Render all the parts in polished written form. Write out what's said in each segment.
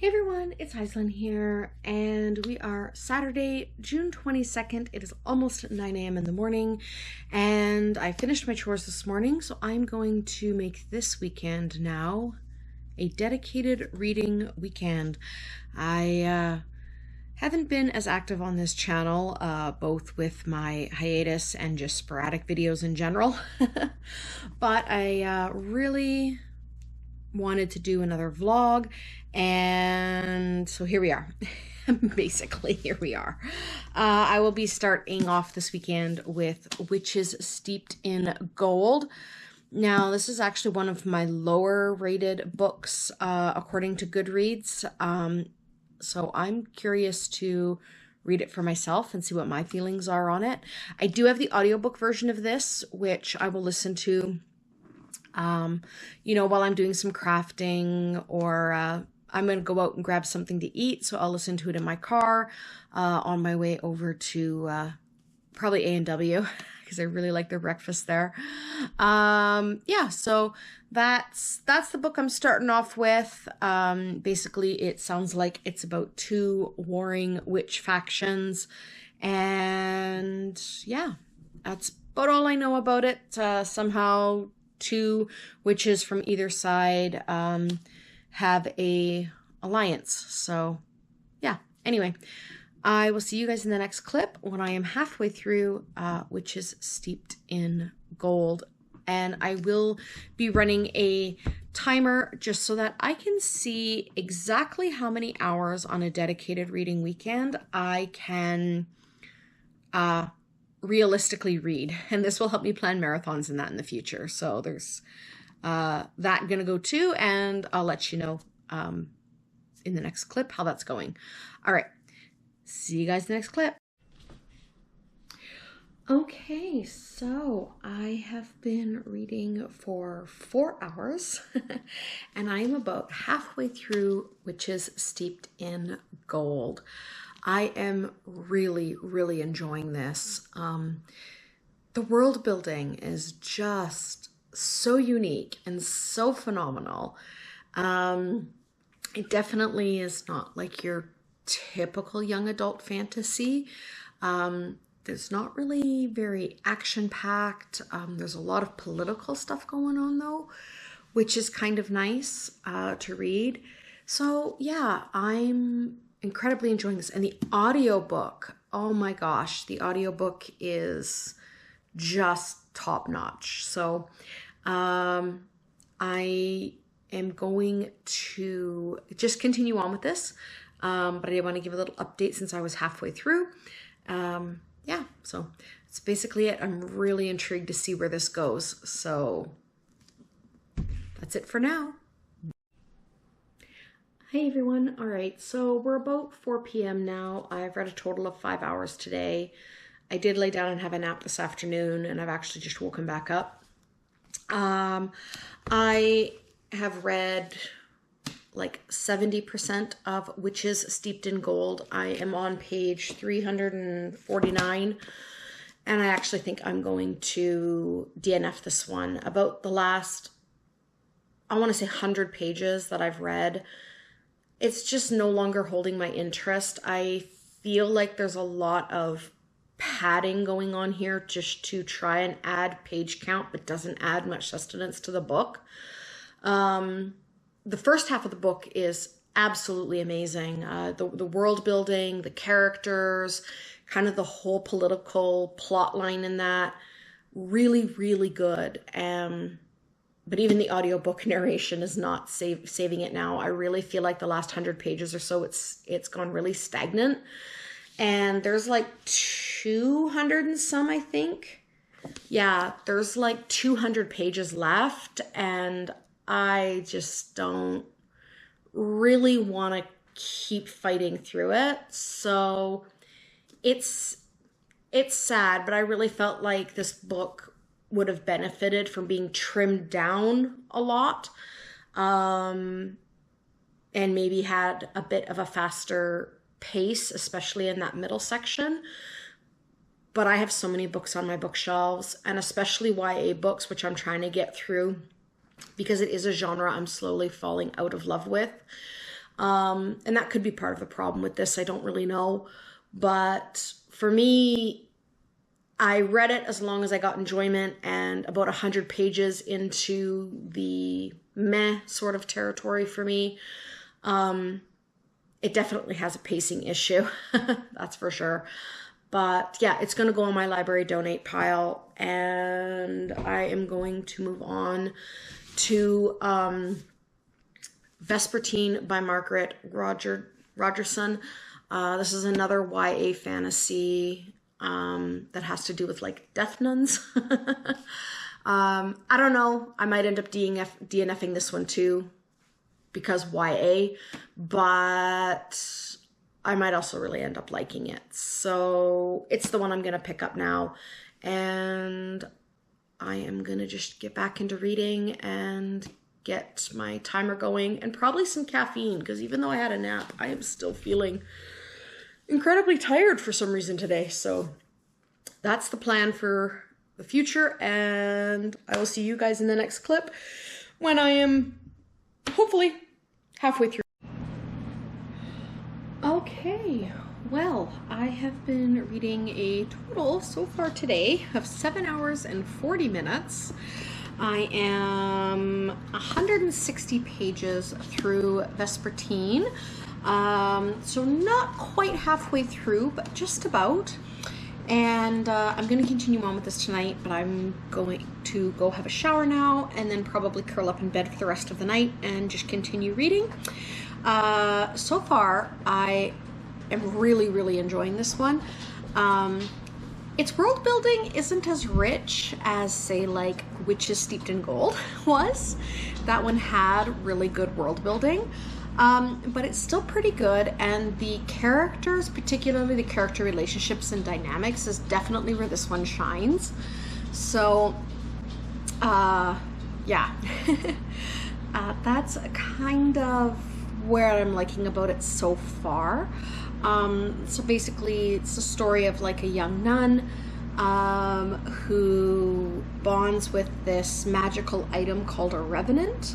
Hey everyone, it's Aislinn here, and we are Saturday, June 22nd. It is almost 9 a.m. in the morning, and I finished my chores this morning, so I'm going to make this weekend now a dedicated reading weekend. I haven't been as active on this channel, both with my hiatus and just sporadic videos in general, but I really wanted to do another vlog, and so here we are. Basically, here we are. I will be starting off this weekend with Witches Steeped in Gold. Now, this is actually one of my lower rated books according to Goodreads, so I'm curious to read it for myself and see what my feelings are on it. I do have the audiobook version of this, which I will listen to while I'm doing some crafting, or I'm going to go out and grab something to eat. So I'll listen to it in my car on my way over to probably A&W because I really like their breakfast there. Yeah, so that's the book I'm starting off with. Basically, it sounds like it's about two warring witch factions. And yeah, that's about all I know about it. Somehow two witches from either side have a alliance. So yeah, anyway, I will see you guys in the next clip when I am halfway through Witches Steeped in Gold. And I will be running a timer just so that I can see exactly how many hours on a dedicated reading weekend I can realistically read, and this will help me plan marathons and that in the future. So there's that gonna go too, and I'll let you know in the next clip how that's going. All right, see you guys in the next clip. Okay, so I have been reading for 4 hours and I'm about halfway through Witches Steeped in Gold. I am really, really enjoying this. The world building is just so unique and so phenomenal. It definitely is not like your typical young adult fantasy. There's not really very action-packed. There's a lot of political stuff going on though, which is kind of nice to read. So yeah, I'm incredibly enjoying this. And the audiobook, oh my gosh, the audiobook is just top notch. So I am going to just continue on with this, but I want to give a little update since I was halfway through. Yeah, so that's basically it. I'm really intrigued to see where this goes. So that's it for now. Hey everyone. All right, so we're about 4 p.m. now. I've read a total of 5 hours today. I did lay down and have a nap this afternoon, and I've actually just woken back up. I have read like 70% of Witches Steeped in Gold. I am on page 349, and I actually think I'm going to DNF this one. About the last, I want to say 100 pages that I've read, it's just no longer holding my interest. I feel like there's a lot of padding going on here just to try and add page count, but doesn't add much sustenance to the book. The first half of the book is absolutely amazing. The world building, the characters, kind of the whole political plot line in that, really, really good. But even the audiobook narration is not saving it now. I really feel like the last 100 pages or so, it's gone really stagnant. And there's like 200 and some, I think. Yeah, there's like 200 pages left, and I just don't really want to keep fighting through it. So it's sad, but I really felt like this book would have benefited from being trimmed down a lot, and maybe had a bit of a faster pace, especially in that middle section. But I have so many books on my bookshelves, and especially YA books, which I'm trying to get through because it is a genre I'm slowly falling out of love with. And that could be part of the problem with this. I don't really know. But for me, I read it as long as I got enjoyment, and about 100 pages into the meh sort of territory for me. It definitely has a pacing issue, that's for sure. But yeah, it's going to go on my library donate pile, and I am going to move on to Vespertine by Margaret Rogerson. This is another YA fantasy that has to do with like death nuns. I don't know. I might end up DNFing this one too because YA, but I might also really end up liking it. So it's the one I'm going to pick up now, and I am going to just get back into reading and get my timer going, and probably some caffeine, because even though I had a nap, I am still feeling incredibly tired for some reason today. So that's the plan for the future, and I will see you guys in the next clip when I am hopefully halfway through. Okay, well, I have been reading a total so far today of 7 hours and 40 minutes. I am 160 pages through Vespertine. So not quite halfway through, but just about. And I'm going to continue on with this tonight, but I'm going to go have a shower now and then probably curl up in bed for the rest of the night and just continue reading. So far, I am really enjoying this one. Its world building isn't as rich as, say, like Witches Steeped in Gold was. That one had really good world building. But it's still pretty good, and the characters, particularly the character relationships and dynamics, is definitely where this one shines. So, yeah. That's kind of where I'm liking about it so far. So basically, it's a story of like a young nun who bonds with this magical item called a revenant.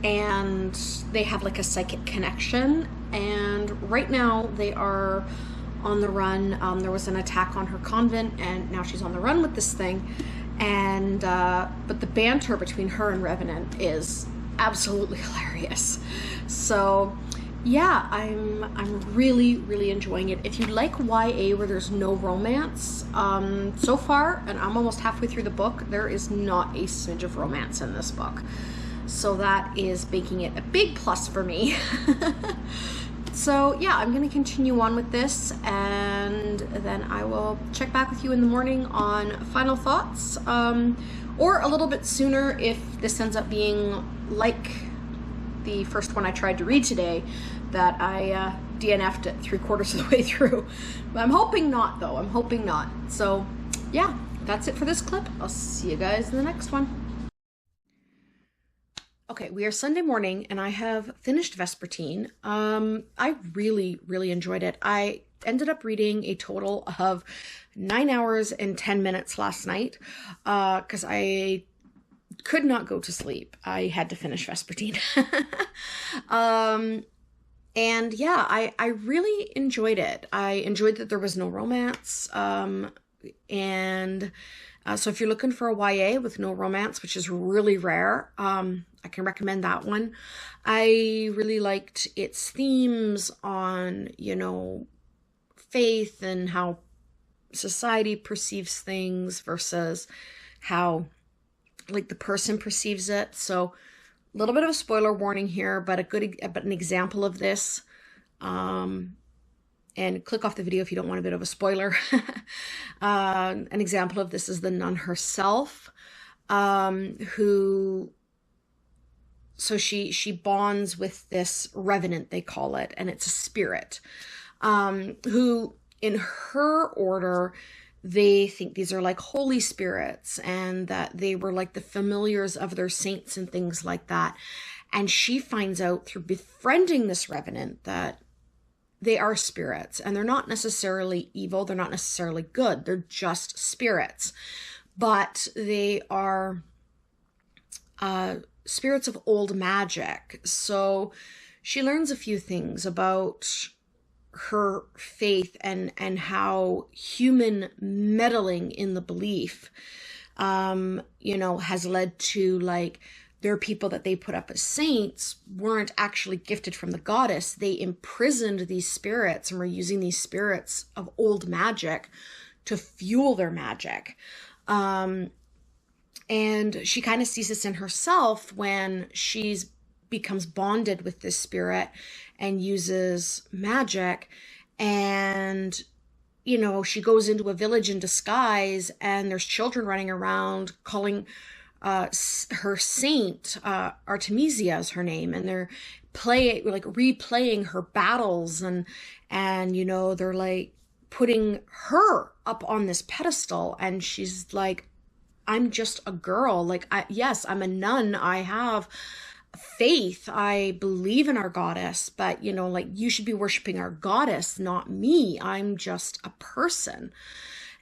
And they have like a psychic connection, and right now they are on the run. There was an attack on her convent, and now she's on the run with this thing, and but the banter between her and Revenant is absolutely hilarious. So yeah, I'm really enjoying it. If you like YA where there's no romance, so far, and I'm almost halfway through the book, there is not a smidge of romance in this book. So that is making it a big plus for me. So yeah, I'm going to continue on with this, and then I will check back with you in the morning on final thoughts, or a little bit sooner if this ends up being like the first one I tried to read today, that I DNF'd it 3/4 of the way through. But I'm hoping not, though. I'm hoping not. So yeah, that's it for this clip. I'll see you guys in the next one. Okay, we are Sunday morning, and I have finished Vespertine. I really enjoyed it. I ended up reading a total of 9 hours and 10 minutes last night, because I could not go to sleep. I had to finish Vespertine. And yeah, I really enjoyed it. I enjoyed that there was no romance, and so if you're looking for a YA with no romance, which is really rare, I can recommend that one. I really liked its themes on, you know, faith and how society perceives things versus how, like, the person perceives it. So a little bit of a spoiler warning here, but an example of this. And click off the video if you don't want a bit of a spoiler. An example of this is the nun herself, who, so she bonds with this revenant, they call it, and it's a spirit, who in her order, they think these are like holy spirits, and that they were like the familiars of their saints and things like that. And she finds out through befriending this revenant that they are spirits, and they're not necessarily evil. They're not necessarily good. They're just spirits, but they are spirits of old magic. So she learns a few things about her faith and how human meddling in the belief, has led to, like, there are people that they put up as saints weren't actually gifted from the goddess. They imprisoned these spirits and were using these spirits of old magic to fuel their magic. And she kind of sees this in herself when she's becomes bonded with this spirit and uses magic. And, she goes into a village in disguise, and there's children running around calling her saint, Artemisia is her name, and they're replaying her battles, and they're like putting her up on this pedestal, and she's like, I'm just a girl. Like, yes, I'm a nun. I have faith. I believe in our goddess, but you should be worshiping our goddess, not me. I'm just a person.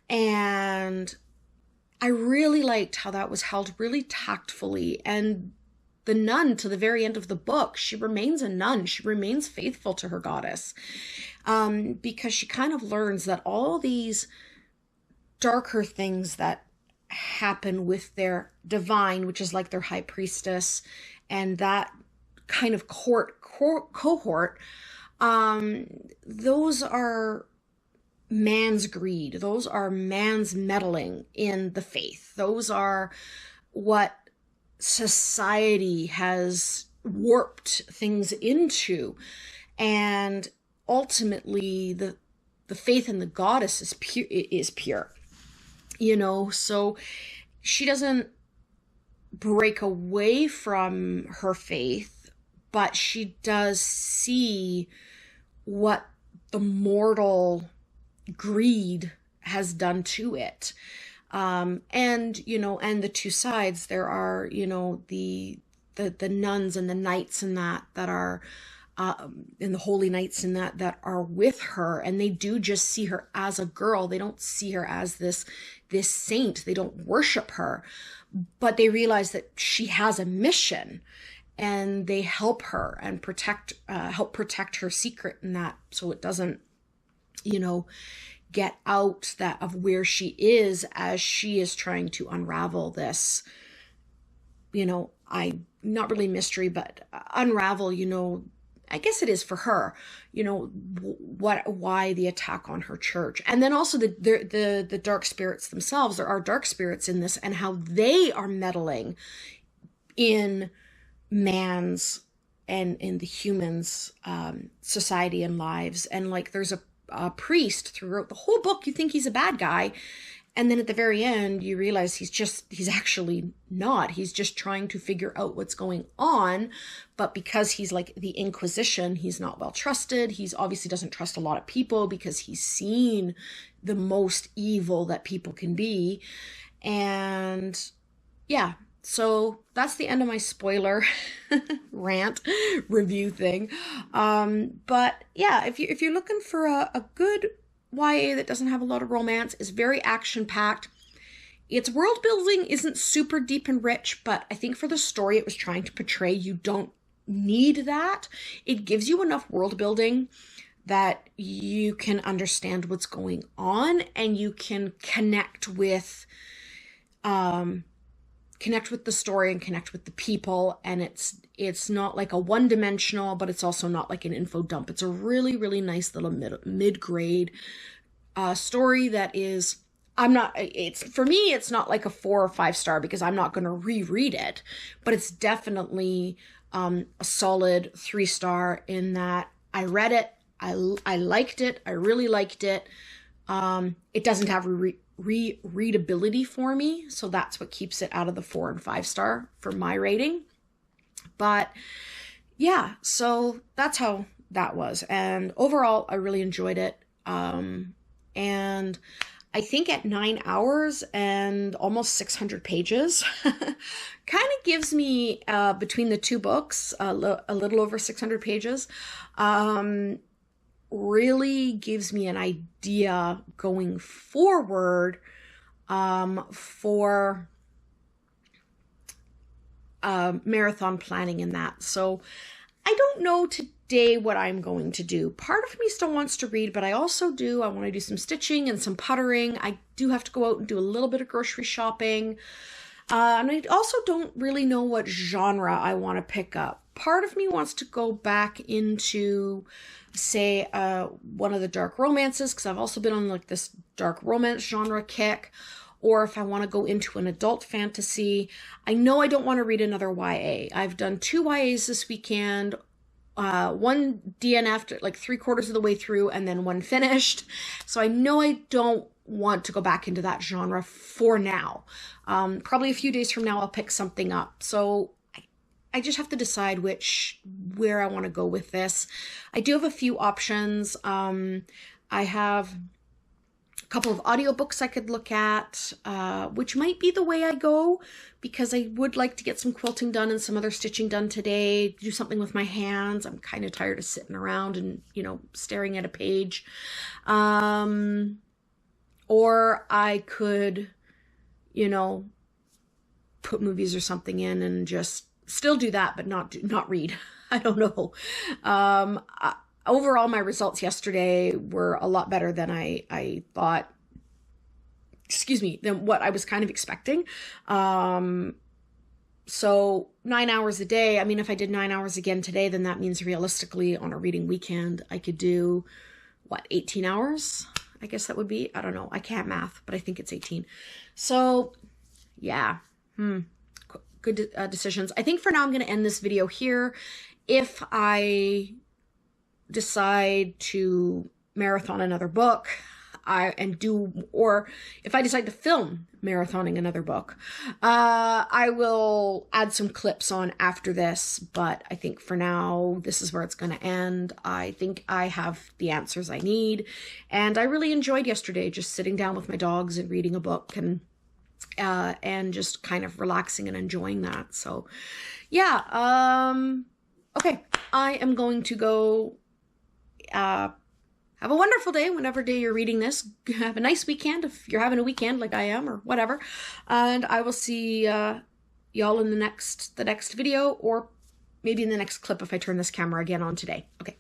And I really liked how that was held really tactfully. And the nun, to the very end of the book, she remains a nun. She remains faithful to her goddess, because she kind of learns that all these darker things that happen with their divine, which is like their high priestess, and that kind of cohort, those are man's greed. Those are man's meddling in the faith. Those are what society has warped things into. And ultimately, the faith in the goddess is pure. So she doesn't break away from her faith, but she does see what the mortal greed has done to it. And the two sides, there are, the nuns and the knights and that are, and the holy knights and that are with her, and they do just see her as a girl. They don't see her as this saint. They don't worship her, but they realize that she has a mission, and they help her and help protect her secret in that, so it doesn't, get out of where she is as she is trying to unravel this, not really mystery, but unravel, I guess it is for her, why the attack on her church. And then also the dark spirits themselves. There are dark spirits in this, and how they are meddling in man's and in the humans' society and lives. And like, there's a priest throughout the whole book. You think he's a bad guy, and then at the very end you realize he's actually not. He's just trying to figure out what's going on, but because he's like the Inquisition, he's not well trusted. He's obviously doesn't trust a lot of people because he's seen the most evil that people can be. And yeah, so that's the end of my spoiler rant review thing. But yeah, if you're looking for a good YA that doesn't have a lot of romance, is very action packed. Its world building isn't super deep and rich, but I think for the story it was trying to portray, you don't need that. It gives you enough world building that you can understand what's going on, and you can connect with the story and connect with the people. And it's not like a one-dimensional, but it's also not like an info dump. It's a really, really nice little mid-grade story that is, for me, it's not like a 4 or 5 star because I'm not going to reread it, but it's definitely a solid 3 star in that I read it. I liked it. I really liked it. It doesn't have readability for me, so that's what keeps it out of the 4 and 5 star for my rating. But yeah, so that's how that was, and overall I really enjoyed it. And I think at 9 hours and almost 600 pages kind of gives me, between the two books, a little over 600 pages, really gives me an idea going forward for marathon planning in that. So I don't know today what I'm going to do. Part of me still wants to read, but I also do. I want to do some stitching and some puttering. I do have to go out and do a little bit of grocery shopping. And I also don't really know what genre I want to pick up. Part of me wants to go back into, say, one of the dark romances, because I've also been on like this dark romance genre kick. Or if I want to go into an adult fantasy. I know I don't want to read another YA. I've done 2 YAs this weekend, one DNF'd like 3/4 of the way through, and then one finished. So I know I don't want to go back into that genre for now. Probably a few days from now I'll pick something up. So I just have to decide where I want to go with this. I do have a few options. I have a couple of audiobooks I could look at, which might be the way I go, because I would like to get some quilting done and some other stitching done today, do something with my hands. I'm kind of tired of sitting around and, staring at a page. Or I could, put movies or something in and just still do that, but not read. I don't know. Overall, my results yesterday were a lot better than I thought, than what I was kind of expecting. So 9 hours a day, I mean, if I did 9 hours again today, then that means realistically on a reading weekend, I could do, 18 hours? I guess that would be, I don't know. I can't math, but I think it's 18. So yeah, good decisions. I think for now I'm going to end this video here. If I decide to marathon another book, or if I decide to film marathoning another book, I will add some clips on after this, but I think for now, this is where it's going to end. I think I have the answers I need, and I really enjoyed yesterday just sitting down with my dogs and reading a book and just kind of relaxing and enjoying that. So yeah, okay, I am going to go have a wonderful day whenever day you're reading this. Have a nice weekend if you're having a weekend like I am, or whatever. And I will see y'all in the next video, or maybe in the next clip if I turn this camera again on today. Okay.